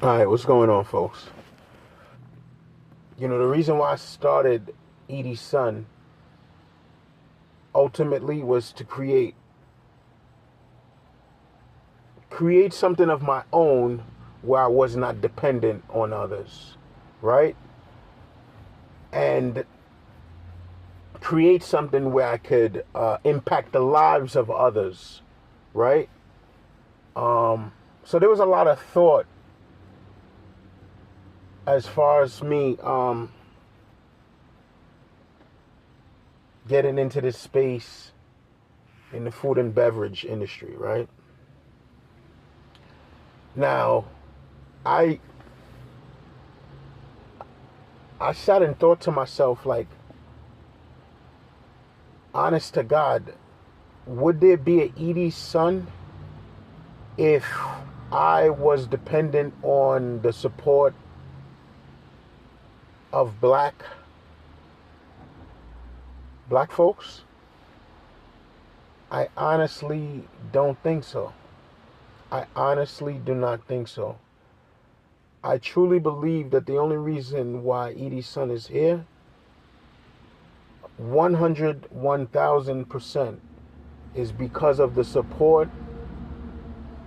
All right, what's going on, folks? The reason why I started Eadies Son ultimately was to create something of my own where I was not dependent on others, right? And create something where I could impact the lives of others, right? So there was a lot of thought as far as me getting into this space in the food and beverage industry, right? Now, I sat and thought to myself, like, honest to God, would there be an Eadies Son if I was dependent on the support of black folks? I honestly don't think so. I honestly do not think so. I truly believe that the only reason why Eadies Son is here, 1,000%, is because of the support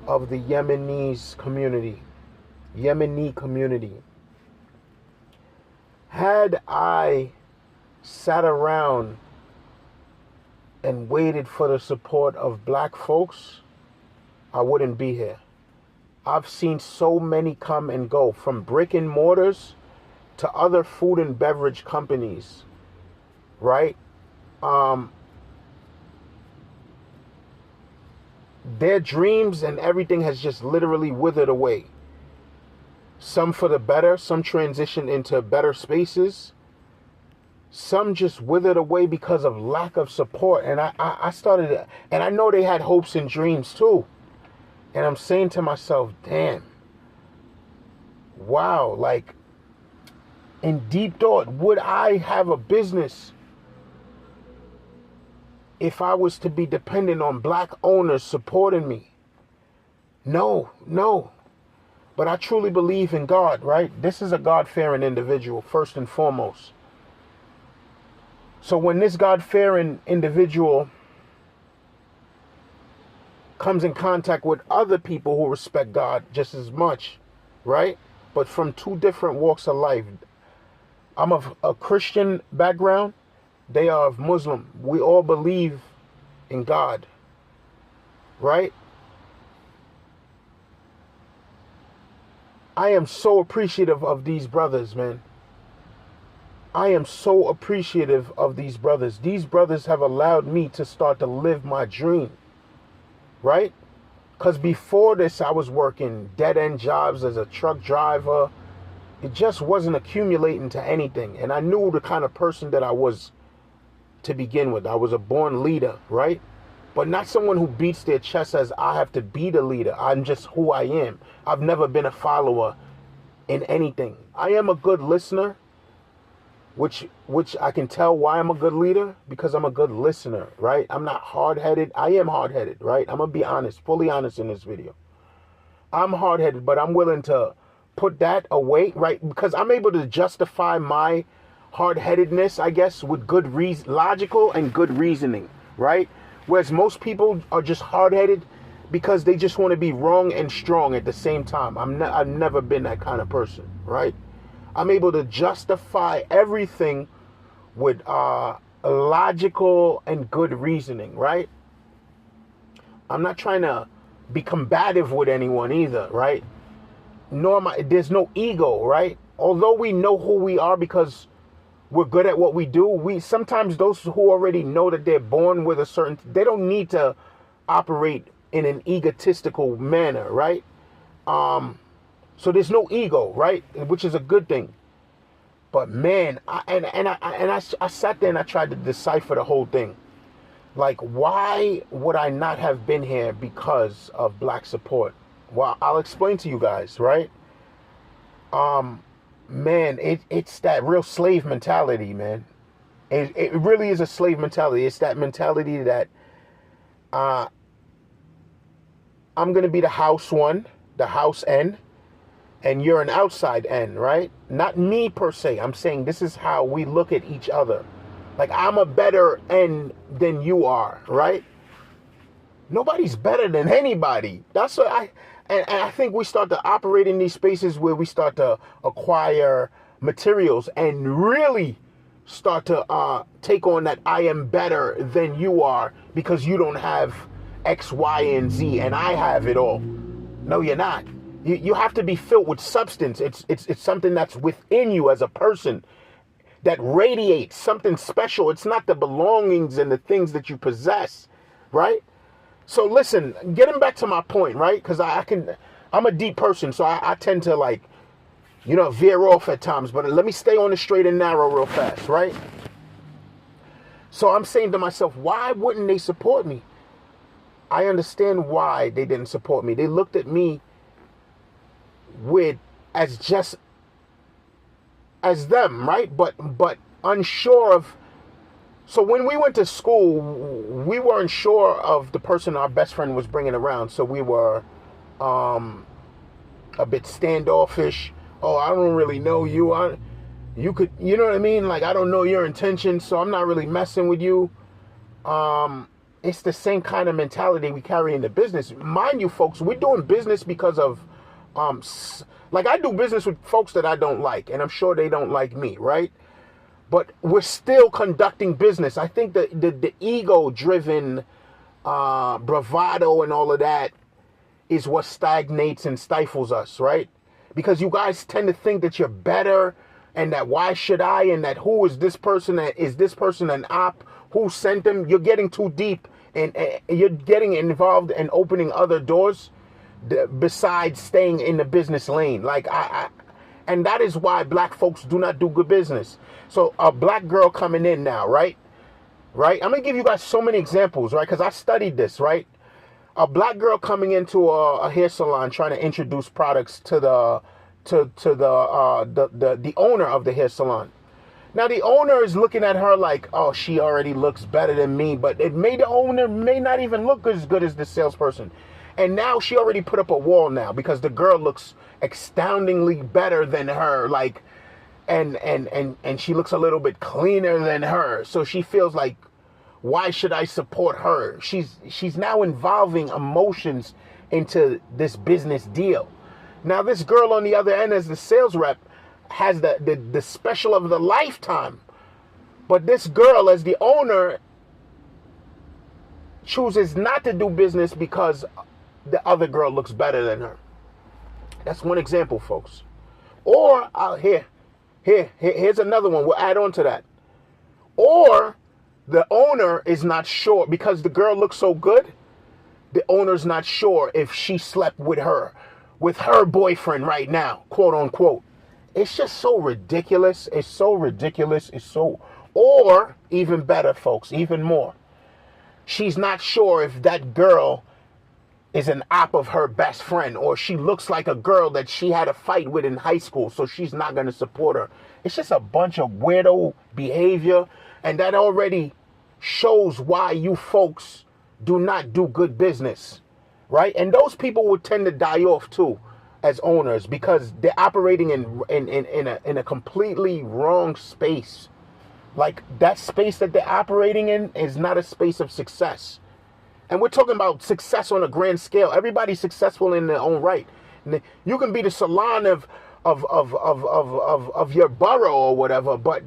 of the Yemeni community. Had I sat around and waited for the support of black folks, I wouldn't be here. I've seen so many come and go, from brick and mortars to other food and beverage companies, right? Their dreams and everything has just literally withered away. Some for the better, some transitioned into better spaces. Some just withered away because of lack of support. And I started, and I know they had hopes and dreams too. And I'm saying to myself, damn, wow, like, in deep thought, would I have a business if I was to be dependent on black owners supporting me? No. But I truly believe in God, right? This is a God-fearing individual, first and foremost. So when this God-fearing individual comes in contact with other people who respect God just as much, right? But from two different walks of life. I'm of a Christian background. They are of Muslim. We all believe in God, right? I am so appreciative of these brothers, man. I am so appreciative of these brothers. These brothers have allowed me to start to live my dream, right? Because before this, I was working dead-end jobs as a truck driver. It just wasn't accumulating to anything. And I knew the kind of person that I was to begin with. I was a born leader, right? But not someone who beats their chest as I have to be the leader. I'm just who I am. I've never been a follower in anything. I am a good listener, which I can tell why I'm a good leader, because I'm a good listener, right? I'm not hard-headed. I am hard-headed, right? I'm going to be honest, fully honest in this video. I'm hard-headed, but I'm willing to put that away, right? Because I'm able to justify my hard-headedness, I guess, with good logical and good reasoning, right? Whereas most people are just hard-headed because they just want to be wrong and strong at the same time. I've never been that kind of person, right? I'm able to justify everything with logical and good reasoning, right? I'm not trying to be combative with anyone either, right? There's no ego, right? Although we know who we are because we're good at what we do, sometimes those who already know that they're born with they don't need to operate in an egotistical manner, right? So there's no ego, right? Which is a good thing. But man, I sat there and I tried to decipher the whole thing. Like, why would I not have been here because of black support? Well, I'll explain to you guys, right? Man, it's that real slave mentality, man. It really is a slave mentality. It's that mentality that I'm going to be the house N, and you're an outside end, right? Not me per se. I'm saying this is how we look at each other. Like, I'm a better end than you are, right? Nobody's better than anybody. That's what and I think we start to operate in these spaces where we start to acquire materials and really start to take on that I am better than you are because you don't have X, Y, and Z, and I have it all. No, you're not. You have to be filled with substance. It's something that's within you as a person that radiates something special. It's not the belongings and the things that you possess, right? So listen, getting back to my point, right? Because I'm a deep person, so I tend to, like, veer off at times. But let me stay on the straight and narrow real fast, right? So I'm saying to myself, why wouldn't they support me? I understand why they didn't support me. They looked at me as just as them, right? But unsure of. So when we went to school, we weren't sure of the person our best friend was bringing around. So we were a bit standoffish. Oh, I don't really know you. You could, you know what I mean? Like, I don't know your intentions, so I'm not really messing with you. It's the same kind of mentality we carry in the business. Mind you, folks, we're doing business because of, like, I do business with folks that I don't like, and I'm sure they don't like me, right? But we're still conducting business. I think the ego-driven bravado and all of that is what stagnates and stifles us, right? Because you guys tend to think that you're better, and that why should I, and that who is this person, is this person an op, who sent them? You're getting too deep, and you're getting involved and opening other doors besides staying in the business lane. Like, and that is why black folks do not do good business. So a black girl coming in now, right? I'm going to give you guys so many examples, right? Because I studied this, right? A black girl coming into a hair salon trying to introduce products to the owner of the hair salon. Now the owner is looking at her like, oh, she already looks better than me, but the owner may not even look as good as the salesperson. And now she already put up a wall now because the girl looks astoundingly better than her, like, and she looks a little bit cleaner than her. So she feels like, why should I support her? She's now involving emotions into this business deal. Now this girl on the other end as the sales rep has the special of the lifetime. But this girl as the owner chooses not to do business because the other girl looks better than her. That's one example, folks. Or here's another one. We'll add on to that. Or the owner is not sure because the girl looks so good. The owner's not sure if she slept with her boyfriend right now, quote unquote. It's just so ridiculous. It's so ridiculous. Or even better, folks, even more. She's not sure if that girl is an op of her best friend, or she looks like a girl that she had a fight with in high school, so she's not going to support her. It's just a bunch of weirdo behavior, and that already shows why you folks do not do good business, right? And those people would tend to die off too as owners because they're operating in a completely wrong space. Like, that space that they're operating in is not a space of success. And we're talking about success on a grand scale. Everybody's successful in their own right. You can be the salon of your borough or whatever, but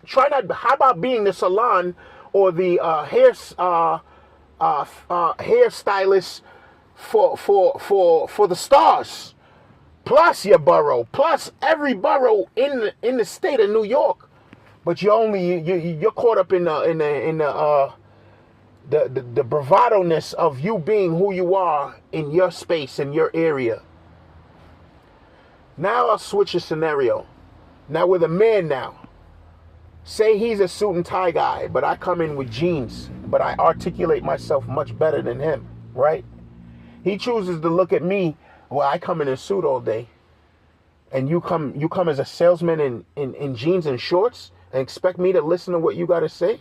try not. How about being the salon or the hairstylist for the stars, plus your borough, plus every borough in the state of New York? But you're caught up in the bravado-ness of you being who you are in your space, in your area. Now I'll switch a scenario. Now with a man now. Say he's a suit and tie guy, but I come in with jeans, but I articulate myself much better than him, right? He chooses to look at me, well, I come in a suit all day. And you come as a salesman in jeans and shorts and expect me to listen to what you got to say?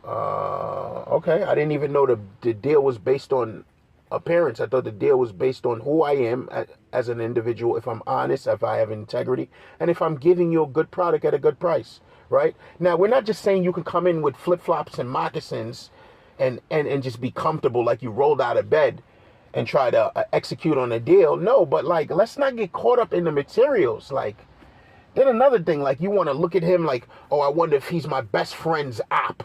Okay, I didn't even know the deal was based on appearance. I thought the deal was based on who I am as an individual, if I'm honest, if I have integrity, and if I'm giving you a good product at a good price, right? Now, we're not just saying you can come in with flip-flops and moccasins and just be comfortable like you rolled out of bed and try to execute on a deal. No, but like, let's not get caught up in the materials. Like, then another thing, like you want to look at him like, oh, I wonder if he's my best friend's app.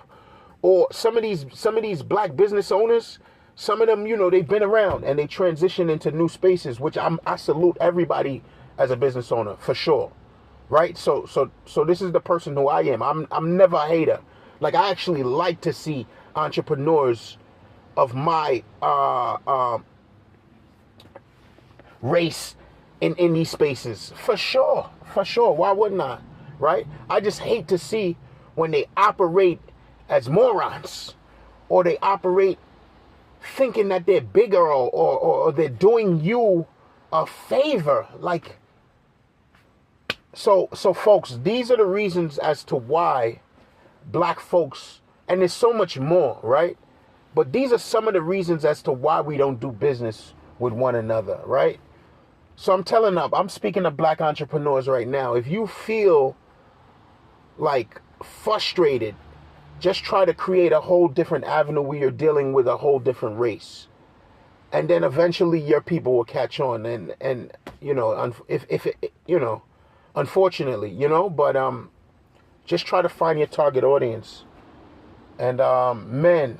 Or some of these black business owners, some of them, you know, they've been around and they transition into new spaces, which I salute everybody as a business owner for sure, right? So this is the person who I am. I'm never a hater. Like, I actually like to see entrepreneurs of my race in these spaces, for sure. Why wouldn't I, right? I just hate to see when they operate as morons, or they operate thinking that they're bigger, or they're doing you a favor. Like, so folks, these are the reasons as to why black folks, and there's so much more, right? But these are some of the reasons as to why we don't do business with one another, right? So I'm speaking to black entrepreneurs right now. If you feel like frustrated, just try to create a whole different avenue where you're dealing with a whole different race. And then eventually your people will catch on. And you know, unfortunately, you know, but just try to find your target audience. And man,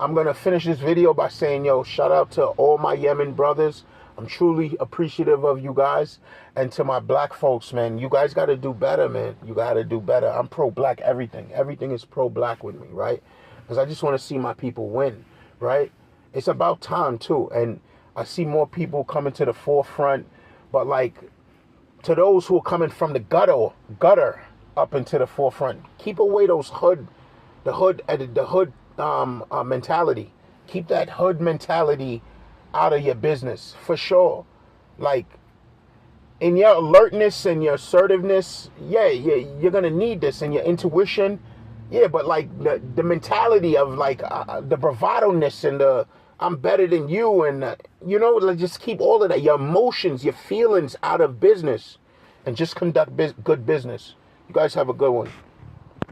I'm going to finish this video by saying, yo, shout out to all my Yemen brothers. I'm truly appreciative of you guys. And to my black folks, man, you guys got to do better, man. You got to do better. I'm pro-black everything. Everything is pro-black with me, right? Because I just want to see my people win, right? It's about time, too. And I see more people coming to the forefront. But, like, to those who are coming from the gutter up into the forefront, keep away those hood mentality. Keep that hood mentality out of your business, for sure. Like, in your alertness and your assertiveness, yeah, you're gonna need this, and your intuition, yeah, but like the mentality of like the bravado-ness and the I'm better than you, and you know, like, just keep all of that, your emotions, your feelings out of business, and just conduct good business. You guys have a good one.